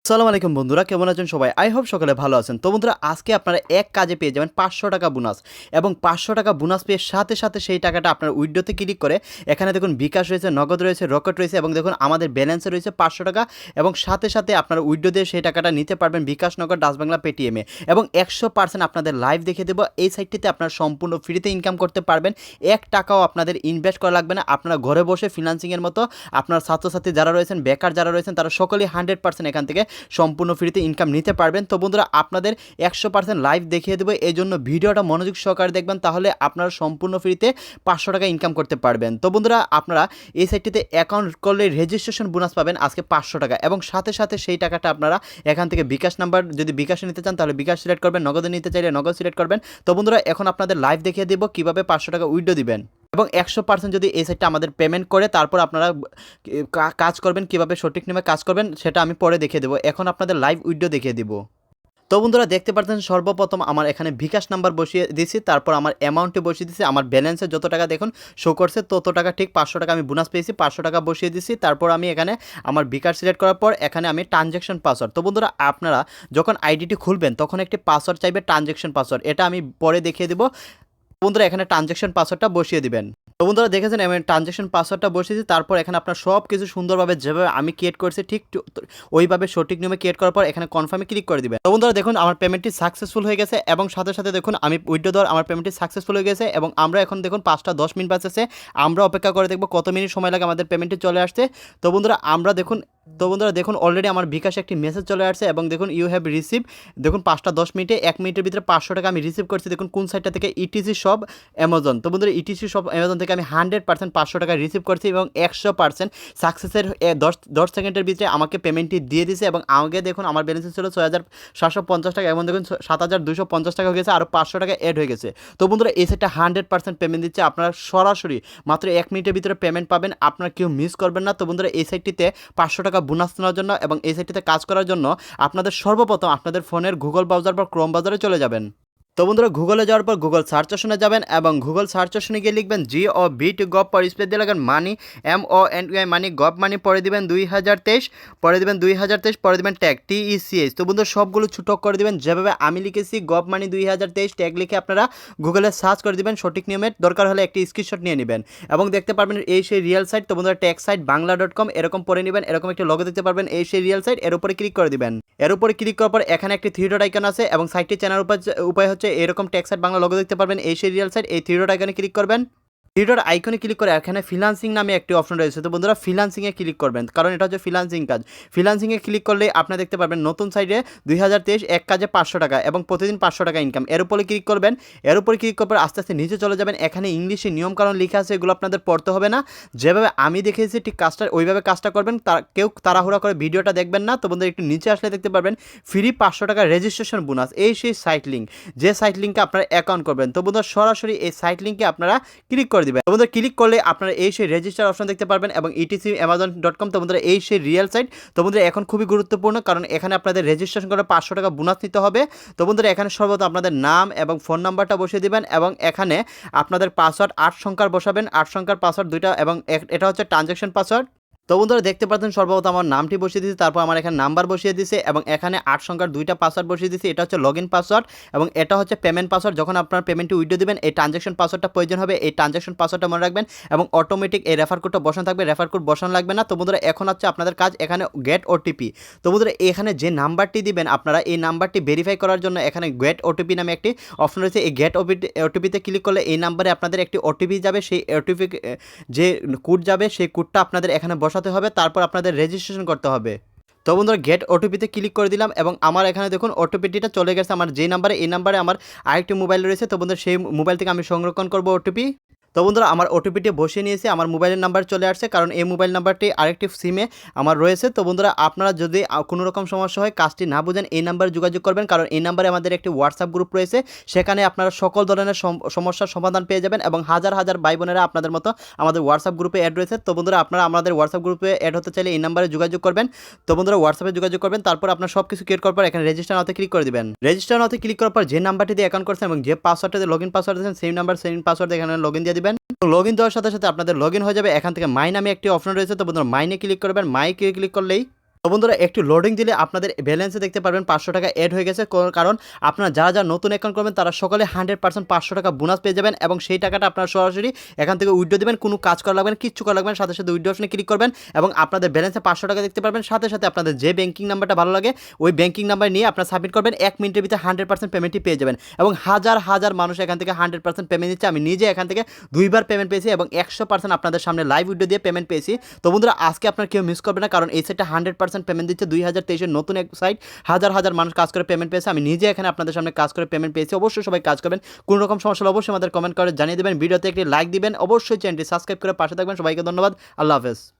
আসসালামু আলাইকুম বন্ধুরা, কেমন আছেন সবাই? আই হোপ সকলে ভালো আছেন। তো বন্ধুরা, আজকে আপনারা এক কাজে পেয়ে যাবেন ৫০০ টাকা বোনাস এবং ৫০০ টাকা বোনাস পেয়ে সাথে সাথে সেই টাকাটা আপনার উইথড্রোতে ক্লিক করে এখানে দেখুন বিকাশ রয়েছে, নগদ রয়েছে, রকেট রয়েছে এবং দেখুন আমাদের ব্যালেন্সে রয়েছে ৫০০ টাকা এবং সাথে সাথে আপনারা উইথড্রো দিয়ে সেই টাকাটা নিতে পারবেন বিকাশ, নগদ, ডাচ বাংলা, পেটিএমে এবং ১০০% আপনাদের লাইভ দেখে দেবো। এই সাইটটিতে আপনারা সম্পূর্ণ ফ্রিতে ইনকাম করতে পারবেন। ১ টাকাও আপনাদের ইনভেস্ট করা লাগবে না। আপনারা ঘরে বসে ফ্রিল্যান্সিংয়ের মতো আপনার ছাত্রছাত্রী যারা রয়েছেন, বেকার যারা রয়েছেন, তারা সকলেই 100% এখান থেকে সম্পূর্ণ ফ্রিতে ইনকাম নিতে পারবেন। তো বন্ধুরা, আপনাদের 100% লাইভ দেখিয়ে দেবো, এই জন্য ভিডিওটা মনোযোগ সহকারে দেখবেন, তাহলে আপনারা সম্পূর্ণ ফ্রিতে ৫০০ টাকা ইনকাম করতে পারবেন। তো বন্ধুরা, আপনারা এই সাইটটিতে অ্যাকাউন্ট করলে রেজিস্ট্রেশন বোনাস পাবেন আজকে ৫০০ টাকা এবং সাথে সাথে সেই টাকাটা আপনারা এখান থেকে বিকাশ নাম্বার, যদি বিকাশে নিতে চান তাহলে বিকাশ সিলেক্ট করবেন, নগদে নিতে চাইলে নগদ সিলেক্ট করবেন। তো বন্ধুরা, এখন আপনাদের লাইভ দেখিয়ে দেবো কীভাবে ৫০০ টাকা উইথড্রো দিবেন এবং ১০০% যদি এই সাইটটা আমাদের পেমেন্ট করে তারপর আপনারা কাজ করবেন, কীভাবে সঠিক নিয়মে কাজ করবেন সেটা আমি পরে দেখিয়ে দেবো। এখন আপনাদের লাইভ উইথড্রো দেখিয়ে দিব। তো বন্ধুরা, দেখতে পাচ্ছেন সর্বপ্রথম আমার এখানে বিকাশ নাম্বার বসিয়ে দিয়েছি, তারপর আমার অ্যামাউন্টে বসিয়ে দিয়েছি, আমার ব্যালেন্সে যত টাকা দেখুন শো করছে তত টাকা, ঠিক ৫০০ টাকা আমি বোনাস পেয়েছি, ৫০০ টাকা বসিয়ে দিয়েছি। তারপর আমি এখানে আমার বিকাশ সিলেক্ট করার পর এখানে আমি ট্রানজ্যাকশন পাসওয়ার্ড, তো বন্ধুরা আপনারা যখন আইডিটি খুলবেন তখন একটি পাসওয়ার্ড চাইবে, ট্রানজ্যাকশন পাসওয়ার্ড, এটা আমি পরে দেখিয়ে দেবো। বন্ধুরা, এখানে ট্রানজ্যাকশন পাসওয়ার্ডটা বসিয়ে দিবেন। তো বন্ধুরা, দেখেছেন আমি ট্রানজ্যাকশন পাসওয়ার্ডটা বসিয়েছি। তারপর এখানে আপনার সব কিছু সুন্দরভাবে যেভাবে আমি ক্রিয়েট করেছি ঠিক ওইভাবে সঠিক নিয়মে ক্রিয়েট করার পর এখানে কনফার্মে ক্লিক করে দিবেন। তো বন্ধুরা, দেখুন আমার পেমেন্টটি সাকসেসফুল হয়ে গেছে এবং সাথে সাথে দেখুন আমি উইথড্র দেওয়ার আমার পেমেন্টটি সাকসেসফুল হয়ে গেছে এবং আমরা এখন দেখুন 5টা 10 মিনিট বাজছে, আমরা অপেক্ষা করে দেখবো কত মিনিট সময় লাগে আমাদের পেমেন্টটি চলে আসছে। তো বন্ধুরা দেখুন অলরেডি আমার বিকাশে একটি মেসেজ চলে আসছে এবং দেখুন ইউ হ্যাভ রিসিভ, দেখুন 5টা 10 মিনিটে 1 মিনিটের ভিতরে ৫০০ টাকা আমি রিসিভ করছি। দেখুন কোন সাইটটা থেকে, ইটিসি শপ অ্যামাজন। তো বন্ধুরা, ইটিসি শপ অ্যামাজন থেকে আমি 100% ৫০০ টাকা রিসিভ করছি এবং ১০০% সাকসেসের 10 সেকেন্ডের ভিতরে আমাকে পেমেন্টটি দিয়ে দিয়েছে এবং আগে দেখুন আমার ব্যালেন্স ছিল ৬,৭৫০ টাকা এবং দেখুন ৭,২৫০ টাকা হয়ে গেছে, আরও ৫০০ টাকা অ্যাড হয়ে গেছে। তো বন্ধুরা, এই সাইটটা 100% পেমেন্ট দিচ্ছে, আপনারা সরাসরি মাত্র 1 মিনিটের ভিতরে পেমেন্ট পাবেন, আপনারা কেউ মিস করবেন না। তো বন্ধুরা, এই সাইটটিতে ৫০০ টাকা বোনাস নেওয়ার জন্য এবং এই সাইটটিতে কাজ করার জন্য আপনাদের সর্বপ্রথম আপনাদের ফোনের গুগল ব্রাউজার বা ক্রোম ব্রাউজারে চলে যাবেন। তো বন্ধুরা, গুগলে যাওয়ার পর গুগল সার্চ অপশনে যাবেন এবং গুগল সার্চ অপশনে গিয়ে লিখবেন GOV পর স্পেস দিয়ে লাগেন মানি, MONEY মানি, গভ মানি, পরে দিবেন ২০২৩, পরে দিবেন ২০২৩, পরে দিবেন ট্যাগ TECH। তো বন্ধুরা, সবগুলো ছোট করে দিবেন যেভাবে আমি লিখেছি, গভ মানি ২০২৩ ট্যাগ লিখে আপনারা গুগলে সার্চ করে দিবেন সঠিক নিয়মের, দরকার হলে একটি স্ক্রিনশট নিয়ে নেবেন এবং দেখতে পারবেন এই সেই রিয়েল সাইট। তো বন্ধুরা, ট্যাগ সাইট bangla.com এরকম পরে নেবেন, এরকম একটি লোগো দেখতে পারবেন, এই সেই রিয়েল সাইট, এর উপরে ক্লিক করে দিবেন। এর উপরে ক্লিক করার পর এখানে একটি 3 ডট আইকন আছে এবং সাইটটি চেনার উপায় হচ্ছে এরকম ট্যাগ সাইট বাংলা লোগো দেখতে পারবেন, এই সেই রিয়েল সাইট, এই 3 ডট আইকনে ক্লিক করবেন। 3 ডট আইকনে ক্লিক করে এখানে ফ্রিল্যান্সিং নামে একটি অপশন রয়েছে। তো বন্ধুরা, ফ্রিল্যান্সিংয়ে ক্লিক করবেন, কারণ এটা হচ্ছে ফ্রিল্যান্সিং কাজ। ফ্রিল্যান্সিংয়ে ক্লিক করলে আপনি দেখতে পারবেন নতুন সাইটে ২০২৩ এক কাজে ৫০০ টাকা এবং প্রতিদিন ৫০০ টাকা ইনকাম। এর উপরে ক্লিক করবেন, এর উপরে ক্লিক করার পর আস্তে আস্তে নিচে চলে যাবেন। এখানে ইংলিশে নিয়মকানুন লেখা আছে, এগুলো আপনাদের পড়তে হবে না, যেভাবে আমি দেখিয়েছি ঠিক কাজটা ওইভাবে কাজটা করবেন, কেউ তাড়াহুড়া করে ভিডিওটা দেখবেন না। তো বন্ধুরা, একটু নিচে আসলে দেখতে পারবেন ফ্রি ৫০০ টাকা রেজিস্ট্রেশন বোনাস, এই সেই সাইট লিঙ্ক, যে সাইট লিঙ্কে আপনারা অ্যাকাউন্ট করবেন। তো বন্ধুরা, সরাসরি এই সাইট লিঙ্কে আপনারা ক্লিক করে দিবেন। তো বন্ধুরা, ক্লিক করলে আপনারা এই সেই রেজিস্টার অপশন দেখতে পারবেন এবং etc amazon.com। তো বন্ধুরা, এই সেই রিয়েল সাইট। তো বন্ধুরা, এখন খুবই গুরুত্বপূর্ণ, কারণ এখানে আপনাদের রেজিস্ট্রেশন করে ৫০০ টাকা বোনাস নিতে হবে। তো বন্ধুরা, এখানে সর্বপ্রথম আপনাদের নাম এবং ফোন নাম্বারটা বসিয়ে দিবেন এবং এখানে আপনাদের পাসওয়ার্ড ৮ সংখ্যার বসাবেন, ৮ সংখ্যার পাসওয়ার্ড দুইটা এবং এটা হচ্ছে ট্রানজ্যাকশন পাসওয়ার্ড। তো বন্ধুরা, দেখতে পাচ্ছেন সর্বপ্রথম আমার নামটি বসিয়ে দিয়েছি, তারপর আমার এখানে নাম্বার বসিয়ে দিয়েছে এবং এখানে ৮ সংখ্যার দুইটা পাসওয়ার্ড বসিয়ে দিয়েছি, এটা হচ্ছে লগ ইন পাসওয়ার্ড এবং এটা হচ্ছে পেমেন্ট পাসওয়ার্ড। যখন আপনার পেমেন্টটি উইথড্র দিবেন এই ট্রানজ্যাকশন পাসওয়ার্ডটা প্রয়োজন হবে, এই ট্রানজ্যাকশন পাসওয়ার্ডটা মনে রাখবেন এবং অটোমেটিক এই রেফার কোডটা বসানো থাকবে, রেফার কোড বসানো লাগবে না। তো বন্ধুরা, এখন হচ্ছে আপনাদের কাজ এখানে গেট ওটিপি। তো বন্ধুরা, এখানে যে নাম্বারটি দিবেন আপনারা, এই নাম্বারটি ভেরিফাই করার জন্য এখানে গেট ওটিপি নামে একটি অপশন রয়েছে, এই গেট ওটিপিতে ক্লিক করলে এই নাম্বারে আপনাদের একটি ওটিপি যাবে, সেই ওটিপি যে কোড যাবে সেই কোডটা আপনাদের এখানে বসাতে হবে, তারপর আপনাদের রেজিস্ট্রেশন করতে হবে। তো বন্ধুরা, গেট ওটিপিতে ক্লিক করে দিলাম এবং আমার এখানে দেখুন ওটিপিটা চলে গেছে আমার যে নাম্বারে, এই নাম্বারে আমার আরেকটি মোবাইল রয়েছে। তো বন্ধুরা, সেই মোবাইল থেকে আমি সংরক্ষণ করব ওটিপি। তো বন্ধুরা, আমার ওটিপিটি বসিয়ে নিয়েছে, আমার মোবাইলের নাম্বার চলে আসছে, কারণ এই মোবাইল নাম্বারটি আরেকটি সিমে আমার রয়েছে। তো বন্ধুরা, আপনারা যদি কোনো রকম সমস্যা হয়, কাজটি না বুঝেন, এই নাম্বারে যোগাযোগ করবেন, কারণ এই নাম্বারে আমাদের একটি হোয়াটসঅ্যাপ গ্রুপ রয়েছে, সেখানে আপনারা সকল ধরনের সমস্যার সমাধান পেয়ে যাবেন এবং হাজার হাজার ভাই বোনেরা আপনাদের মতো আমাদের হোয়াটসঅ্যাপ গ্রুপে অ্যাড রয়েছে। তো বন্ধুরা, আপনারা আমাদের হোয়াটসঅ্যাপ গ্রুপে অ্যাড হতে চাইলে এই নাম্বারে যোগাযোগ করবেন। তো বন্ধুরা, হোয়াটসঅ্যাপে যোগাযোগ করবেন, তারপর আপনার সব কিছু ক্লিয়ার করার পর এখানে রেজিস্টার নাওতে ক্লিক করে দিবেন। রেজিস্টার নাওতে ক্লিক করার পর যে নাম্বারটি দিয়ে অ্যাকাউন্ট করছেন এবং যে পাসওয়ার্ডটা লগ ইন পাসওয়ার্ড দিয়েছেন, সেই নাম্বার সেম পাসওয়ার্ড এখানে লগ ইন দিয়ে দিবেন। লগ ইন দেওয়ার সাথে সাথে আপনাদের লগ ইন হয়ে যাবে। এখান থেকে মাই নামে একটি অপশন রয়েছে, তো বন্ধুরা মাইনে ক্লিক করবেন। মাই ক্লিক করলেই তো বন্ধুরা একটু লোডিং দিলে আপনাদের ব্যালেন্সে দেখতে পারবেন 500 টাকা অ্যাড হয়ে গেছে, কারণ আপনারা যারা নতুন অ্যাকাউন্ট করবেন তারা সকলে 100% 500 টাকা বোনাস পেয়ে যাবেন এবং সেই টাকাটা আপনারা সরাসরি এখান থেকে উইথড্র দেবেন, কোনো কাজ করা লাগবে না, কিচ্ছু করা লাগবে না, সাথে সাথে উইথড্র অপশনে ক্লিক করবেন এবং আপনাদের ব্যালেন্সে 500 টাকা দেখতে পারবেন। সাথে সাথে আপনাদের যে ব্যাংকিং নাম্বারটা ভালো লাগে ওই ব্যাংকিং নাম্বার নিয়ে আপনারা সাবমিট করবেন, 1 মিনিটের ভিতরে 100% পেমেন্টই পেয়ে যাবেন এবং হাজার হাজার মানুষ এখান থেকে 100% পেমেন্ট দিচ্ছে। আমি নিজে এখান থেকে 2বার পেমেন্ট পেয়েছি এবং 100% আপনাদের সামনে লাইভ উইথড্র দিয়ে পেমেন্ট পেয়েছি। তো বন্ধুরা আজকে আপনার কেউ মিস করবে না, কারণ এই সাইটটা 100% পেমেন্ট দিচ্ছে। 2023-এর নতুন এক সাইট, হাজার হাজার মানুষ কাজ করে পেমেন্ট পেয়েছে। আমি নিজে এখানে আপনাদের সামনে কাজ করে পেমেন্ট পেয়েছি। অবশ্যই সবাই কাজ করবেন, কোনো রকম সমস্যা হলে অবশ্যই আমাদের কমেন্ট করে জানিয়ে দেবেন, ভিডিওতে একটি লাইক দিবেন, অবশ্যই চ্যানেলটি সাবস্ক্রাইব করে পাশে থাকবেন। সবাইকে ধন্যবাদ, আল্লাহ হাফেজ।